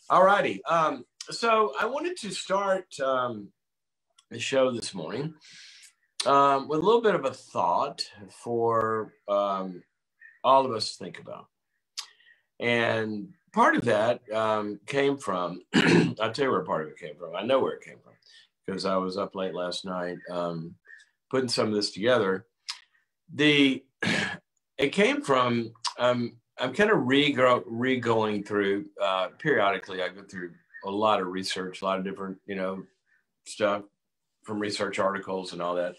All righty. So I wanted to start the show this morning with a little bit of a thought for all of us to think about. And part of that came from, I'll tell you where part of it came from. I know where it came from because I was up late last night putting some of this together. It came from, I'm kind of re-going through, periodically I go through a lot of research, a lot of different, stuff from research articles and all that,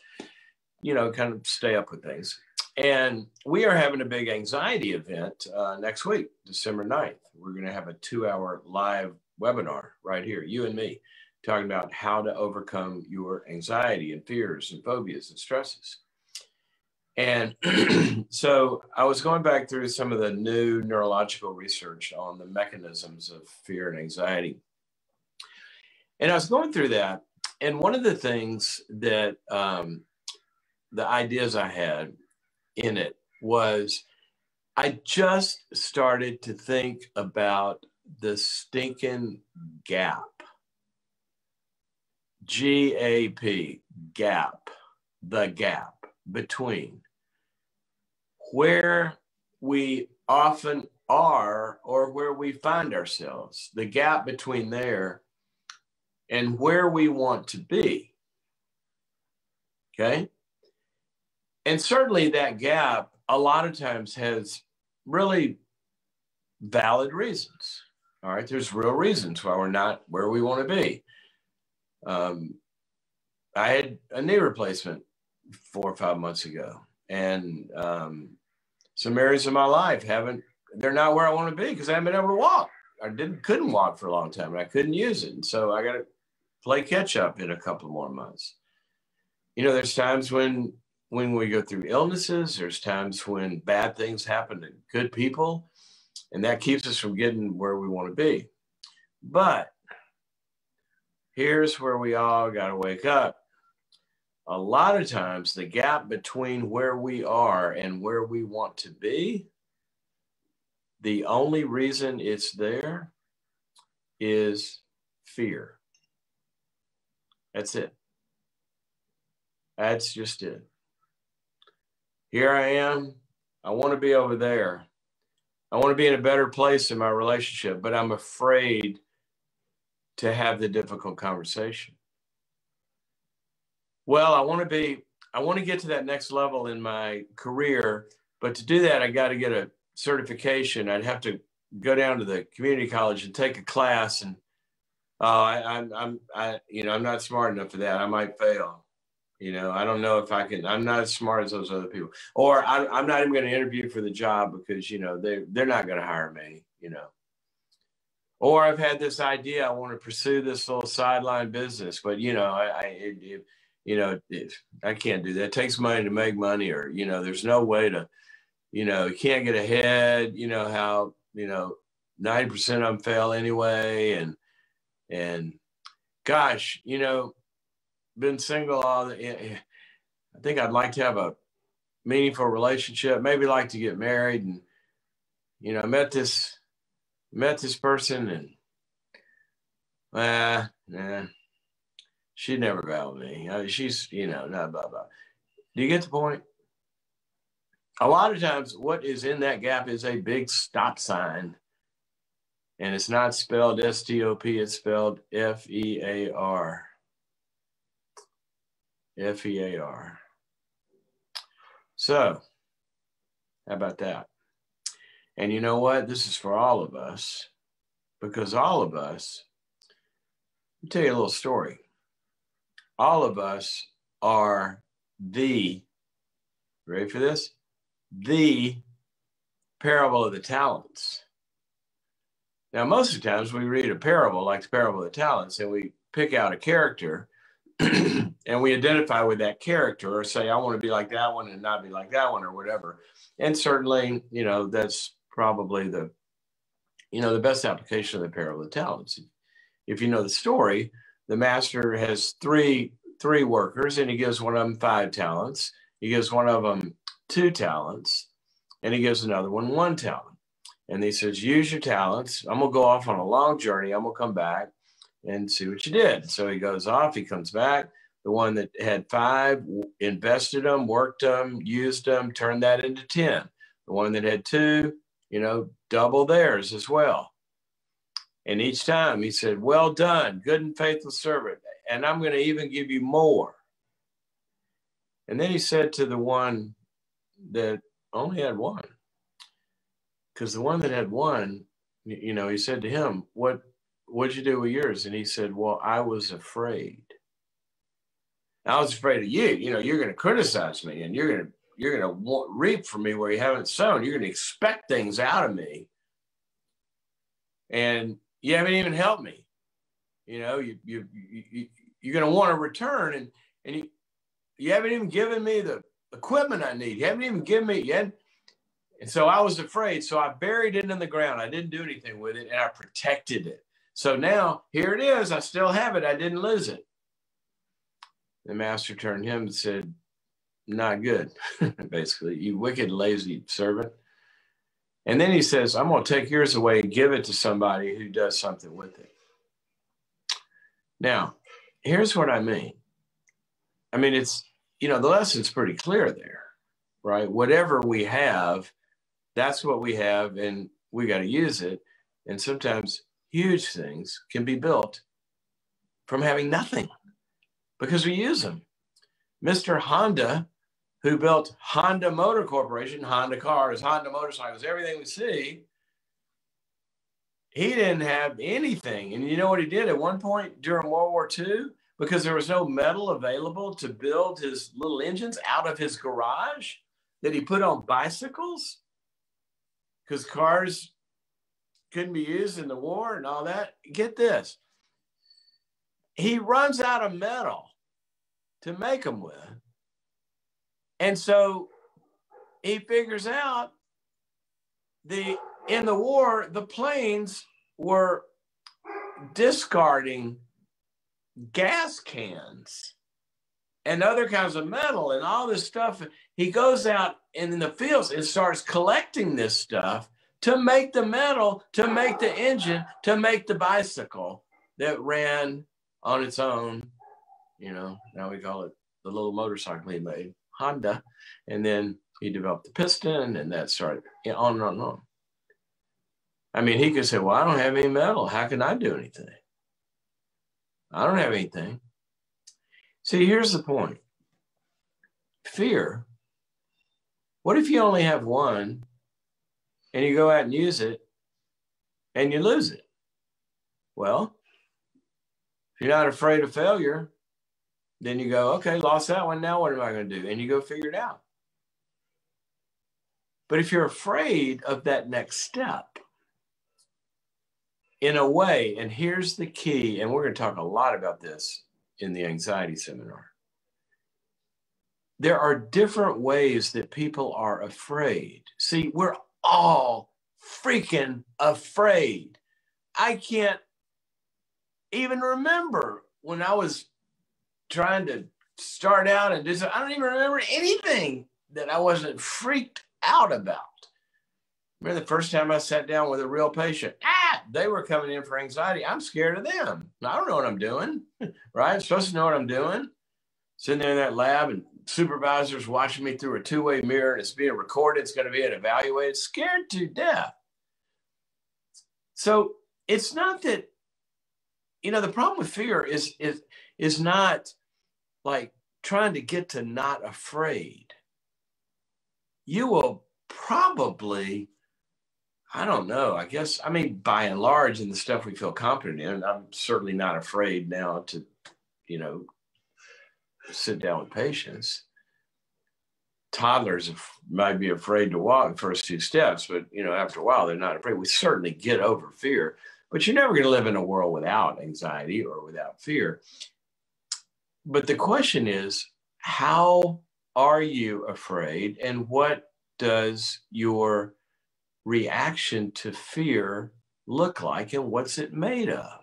kind of stay up with things. And we are having a big anxiety event next week, December 9th. We're going to have a 2-hour live webinar right here, you and me, talking about how to overcome your anxiety and fears and phobias and stresses. And so I was going back through some of the new neurological research on the mechanisms of fear and anxiety. And I was going through that. And one of the things that the ideas I had in it was I just started to think about the stinking gap. G-A-P, gap, the gap between where we often are or where we find ourselves, the gap between there and where we want to be. Okay? And certainly that gap a lot of times has really valid reasons. All right, there's real reasons why we're not where we want to be. I had a knee replacement 4 or 5 months ago, and some areas of my life they're not where I want to be because I haven't been able to walk. I couldn't walk for a long time and I couldn't use it. And so I got to play catch up in a couple more months. There's times when we go through illnesses, there's times when bad things happen to good people, and that keeps us from getting where we want to be. But here's where we all got to wake up. A lot of times the gap between where we are and where we want to be, the only reason it's there is fear. That's it. That's just it. Here I am. I want to be over there. I want to be in a better place in my relationship, but I'm afraid to have the difficult conversation. Well, I want to get to that next level in my career, but to do that, I got to get a certification. I'd have to go down to the community college and take a class, and I'm not smart enough for that. I might fail. I don't know if I can. I'm not as smart as those other people, or I'm not even going to interview for the job because they're not going to hire me. Or I've had this idea. I want to pursue this little sideline business, but I can't do that. It takes money to make money, or there's no way to, you can't get ahead. How 90% of them fail anyway, and gosh, been single I think I'd like to have a meaningful relationship, maybe like to get married, and I met this person, and she'd never value me. She's not blah blah. Do you get the point? A lot of times what is in that gap is a big stop sign, and it's not spelled S-T-O-P, it's spelled F-E-A-R. F-E-A-R. So, how about that? And you know what? This is for all of us, because all of us, let me tell you a little story. All of us are ready for this? The parable of the talents. Now, most of the times we read a parable like the parable of the talents, and we pick out a character and we identify with that character, or say, I want to be like that one and not be like that one, or whatever. And certainly, that's probably the best application of the parable of the talents. If you know the story, the master has three workers, and he gives one of them 5 talents. He gives one of them 2 talents, and he gives another one 1 talent. And he says, use your talents. I'm going to go off on a long journey. I'm going to come back and see what you did. So he goes off, he comes back. The one that had 5 invested them, worked them, used them, turned that into 10. The one that had 2, double theirs as well. And each time he said, well done, good and faithful servant. And I'm going to even give you more. And then he said to the one that only had 1, because the one that had 1, he said to him, what'd you do with yours? And he said, well, I was afraid. I was afraid of you. You're going to criticize me, and you're going to reap from me where you haven't sown. You're going to expect things out of me, and you haven't even helped me. You're going to want to return, and you haven't even given me the equipment I need. You haven't even given me yet. And so I was afraid. So I buried it in the ground. I didn't do anything with it, and I protected it. So now here it is. I still have it. I didn't lose it. The master turned to him and said, not good, basically, you wicked, lazy servant. And then he says, I'm going to take yours away and give it to somebody who does something with it. Now, here's what I mean. I mean, it's, the lesson's pretty clear there, right? Whatever we have, that's what we have, and we got to use it. And sometimes huge things can be built from having nothing, because we use them. Mr. Honda, who built Honda Motor Corporation, Honda cars, Honda motorcycles, everything we see, he didn't have anything. And you know what he did at one point during World War II? Because there was no metal available to build his little engines out of his garage, that he put on bicycles, because cars couldn't be used in the war and all that. Get this. He runs out of metal to make them with. And so he figures out in the war, the planes were discarding gas cans and other kinds of metal and all this stuff. He goes out in the fields and starts collecting this stuff to make the metal, to make the engine, to make the bicycle that ran on its own. Now we call it the little motorcycle he made, Honda. And then he developed the piston, and that started on and on and on. I mean, he could say, well, I don't have any metal. How can I do anything? I don't have anything. See, here's the point. Fear. What if you only have one and you go out and use it and you lose it? Well, if you're not afraid of failure, then you go, okay, lost that one. Now what am I going to do? And you go figure it out. But if you're afraid of that next step, in a way, and here's the key, and we're going to talk a lot about this in the anxiety seminar. There are different ways that people are afraid. See, we're all freaking afraid. I can't even remember when I was trying to start out and do something. I don't even remember anything that I wasn't freaked out about. Remember the first time I sat down with a real patient? They were coming in for anxiety. I'm scared of them. I don't know what I'm doing, right? I'm supposed to know what I'm doing. Sitting there in that lab, and supervisors watching me through a two-way mirror, and it's being recorded. It's going to be evaluated. Scared to death. So it's not that, the problem with fear is not like trying to get to not afraid. You will probably, I don't know, by and large, in the stuff we feel confident in, I'm certainly not afraid now to, sit down with patients. Toddlers might be afraid to walk the first 2 steps, but, after a while, they're not afraid. We certainly get over fear, but you're never going to live in a world without anxiety or without fear. But the question is, how are you afraid, and what does your reaction to fear look like, and what's it made of?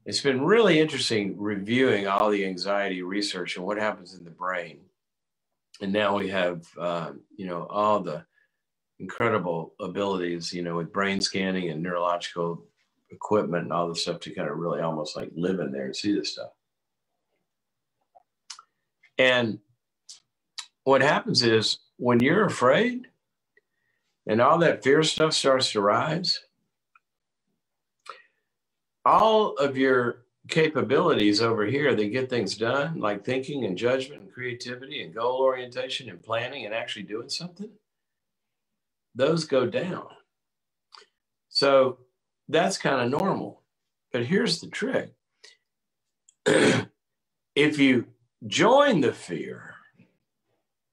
It's been really interesting reviewing all the anxiety research and what happens in the brain. And now we have, all the, incredible abilities, with brain scanning and neurological equipment and all this stuff to kind of really almost like live in there and see this stuff. And what happens is when you're afraid and all that fear stuff starts to rise, all of your capabilities over here that get things done, like thinking and judgment and creativity and goal orientation and planning and actually doing something, those go down. So that's kind of normal. But here's the trick. If you join the fear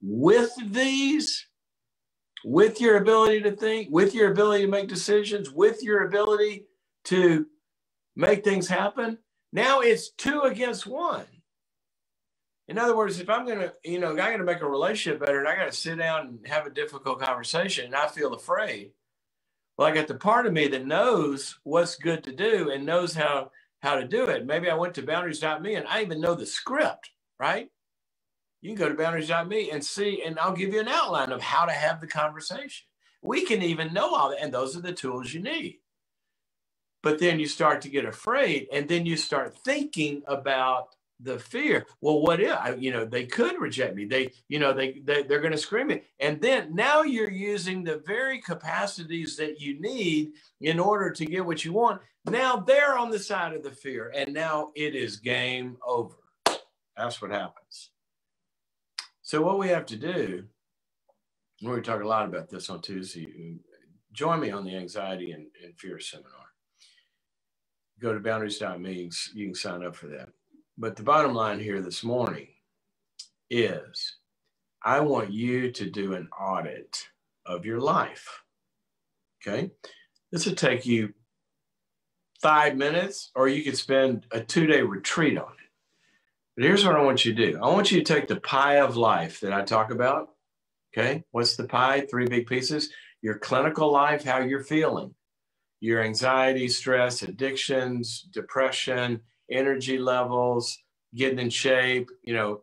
with these, with your ability to think, with your ability to make decisions, with your ability to make things happen, now it's 2 against 1. In other words, if I'm going to make a relationship better and I got to sit down and have a difficult conversation and I feel afraid, well, I got the part of me that knows what's good to do and knows how to do it. Maybe I went to boundaries.me and I even know the script, right? You can go to boundaries.me and see, and I'll give you an outline of how to have the conversation. We can even know all that, and those are the tools you need. But then you start to get afraid, and then you start thinking about the fear. Well, what if, they could reject me. They're going to scream it. And then now you're using the very capacities that you need in order to get what you want. Now they're on the side of the fear, and now it is game over. That's what happens. So what we have to do, and we talk a lot about this on Tuesday, join me on the Anxiety and Fear Seminar. Go to boundaries.me, you can sign up for that. But the bottom line here this morning is I want you to do an audit of your life, okay? This will take you 5 minutes, or you could spend a 2-day retreat on it. But here's what I want you to do. I want you to take the pie of life that I talk about, okay? What's the pie? 3 big pieces. Your clinical life, how you're feeling. Your anxiety, stress, addictions, depression, energy levels, getting in shape,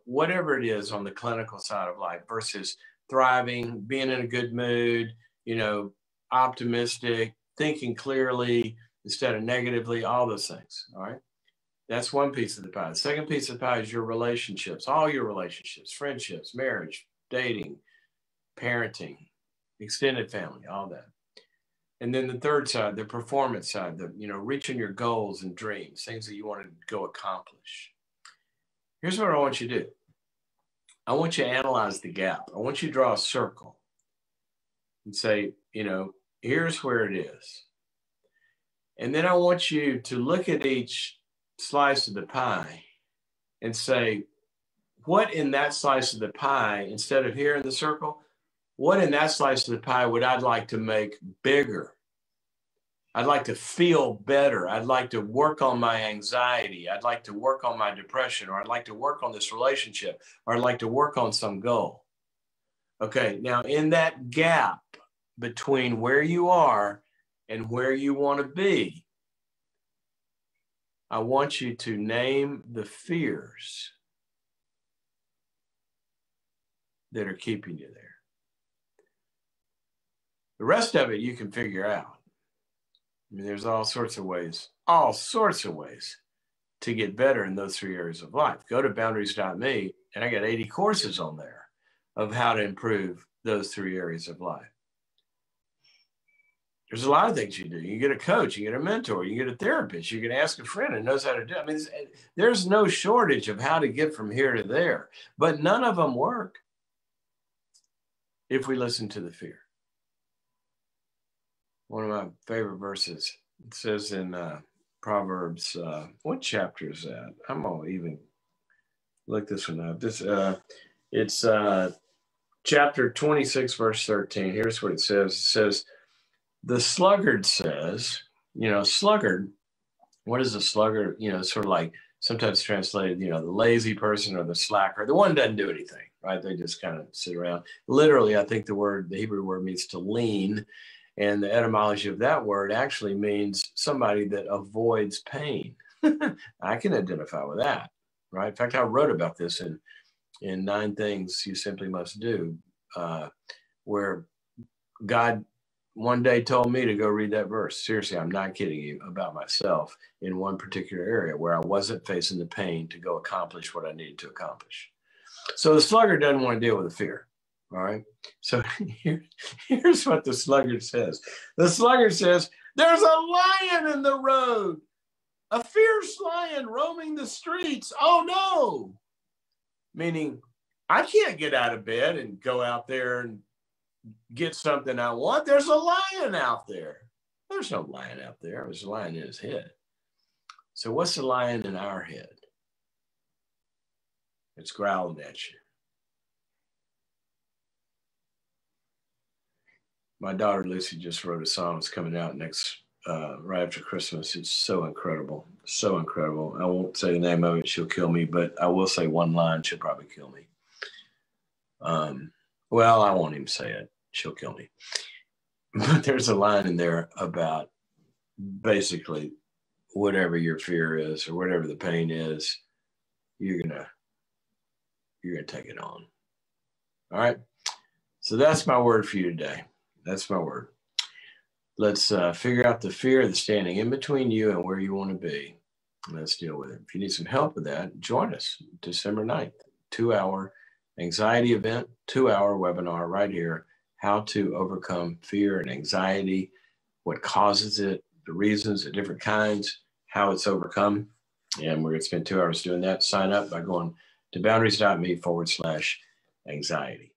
whatever it is on the clinical side of life versus thriving, being in a good mood, optimistic, thinking clearly instead of negatively, all those things, all right? That's one piece of the pie. The second piece of the pie is your relationships, all your relationships, friendships, marriage, dating, parenting, extended family, all that. And then the third side, the performance side, reaching your goals and dreams, things that you want to go accomplish. Here's what I want you to do. I want you to analyze the gap. I want you to draw a circle and say, here's where it is. And then I want you to look at each slice of the pie and say, what in that slice of the pie, instead of here in the circle, what in that slice of the pie would I like to make bigger? I'd like to feel better. I'd like to work on my anxiety. I'd like to work on my depression, or I'd like to work on this relationship, or I'd like to work on some goal. Okay, now in that gap between where you are and where you want to be, I want you to name the fears that are keeping you there. The rest of it you can figure out. There's all sorts of ways to get better in those 3 areas of life. Go to boundaries.me, and I got 80 courses on there of how to improve those 3 areas of life. There's a lot of things you do. You get a coach, you get a mentor, you get a therapist, you can ask a friend who knows how to do it. There's no shortage of how to get from here to there, but none of them work if we listen to the fear. One of my favorite verses, it says in Proverbs, what chapter is that? I'm going to even look this one up. It's chapter 26, verse 13. Here's what it says. It says, the sluggard says, sluggard, what is a sluggard? Sort of like sometimes translated, the lazy person or the slacker, the one that doesn't do anything, right? They just kind of sit around. Literally, I think the Hebrew word means to lean. And the etymology of that word actually means somebody that avoids pain. I can identify with that, right? In fact, I wrote about this in 9 Things You Simply Must Do, where God one day told me to go read that verse. Seriously, I'm not kidding you, about myself in one particular area where I wasn't facing the pain to go accomplish what I needed to accomplish. So the sluggard doesn't want to deal with the fear. All right. So here's what the sluggard says. The sluggard says, there's a lion in the road, a fierce lion roaming the streets. Oh no. Meaning, I can't get out of bed and go out there and get something I want. There's a lion out there. There's no lion out there. There's a lion in his head. So what's the lion in our head? It's growling at you. My daughter Lucy just wrote a song. It's coming out next right after Christmas. It's so incredible, so incredible. I won't say the name of it; she'll kill me. But I will say one line; she'll probably kill me. Well, I won't even say it; she'll kill me. But there's a line in there about basically whatever your fear is or whatever the pain is, you're gonna take it on. All right. So that's my word for you today. That's my word. Let's figure out the fear that's standing in between you and where you want to be. Let's deal with it. If you need some help with that, join us December 9th, 2-hour anxiety event, 2-hour webinar right here. How to overcome fear and anxiety, what causes it, the reasons, the different kinds, how it's overcome. And we're going to spend 2 hours doing that. Sign up by going to boundaries.me/anxiety.